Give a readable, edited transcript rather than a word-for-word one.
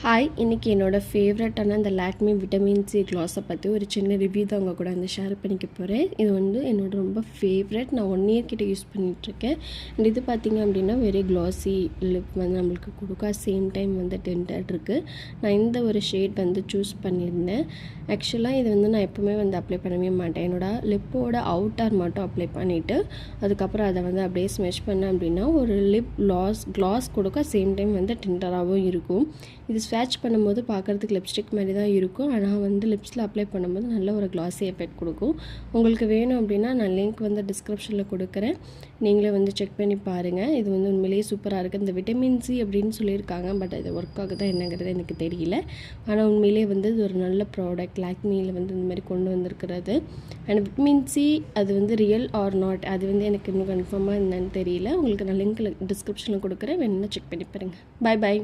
Hi, இன்றைக்கி என்னோடய ஃபேவரட்டான அந்த லாக்மி விட்டமின் சி க்ளாஸை பற்றி ஒரு சின்ன ரிவ்யூ தான் உங்கள் கூட வந்து ஷேர் பண்ணிக்க போகிறேன். இது வந்து என்னோடய ரொம்ப ஃபேவரட். நான் 1 இயர் கிட்ட யூஸ் பண்ணிகிட்ருக்கேன். அண்ட் இது பார்த்திங்க அப்படின்னா வெரி க்ளாஸி லிப் வந்து நம்மளுக்கு கொடுக்க, சேம் டைம் வந்து டென்டட் இருக்குது. நான் இந்த ஒரு ஷேட் வந்து சூஸ் பண்ணியிருந்தேன். ஆக்சுவலாக இது வந்து நான் எப்போவுமே வந்து அப்ளை பண்ணவே மாட்டேன். என்னோடய லிப்போட அவுட்டர் மட்டும் அப்ளை பண்ணிவிட்டு அதுக்கப்புறம் அதை வந்து அப்படியே ஸ்மெஷ் பண்ணேன் அப்படின்னா ஒரு லிப் க்ளாஸ் கொடுக்க, சேம் டைம் வந்து டென்டராகவும் இருக்கும். இது ஸ்வாட்ச் பண்ணும்போது பார்க்குறதுக்கு லிப்ஸ்டிக் மாதிரி தான் இருக்கும். ஆனால் வந்து லிப்ஸில் அப்ளை பண்ணும்போது நல்ல ஒரு க்ளாஸி எஃபெக்ட் கொடுக்கும். உங்களுக்கு வேணும் அப்படின்னா நான் லிங்க் வந்து டிஸ்கிரிப்ஷனில் கொடுக்குறேன். நீங்களே வந்து செக் பண்ணி பாருங்கள். இது வந்து உண்மையிலேயே சூப்பராக இருக்குது. இந்த விட்டமின் சி அப்படின்னு சொல்லியிருக்காங்க, பட் இது ஒர்க் ஆகுதா என்னங்கிறது எனக்கு தெரியல. ஆனால் உண்மையிலேயே வந்து இது ஒரு நல்ல ப்ராடக்ட். லாக்மியில் வந்து இந்த மாதிரி கொண்டு வந்திருக்கிறது. அண்ட் விட்டமின் சி அது வந்து ரியல் ஆர் நாட், அது வந்து எனக்கு இன்னும் கன்ஃபார்மாக என்னன்னு தெரியல. உங்களுக்கு நான் லிங்க் டிஸ்கிரிப்ஷனில் கொடுக்குறேன், வேணும்னா செக் பண்ணி பாருங்கள். பாய்.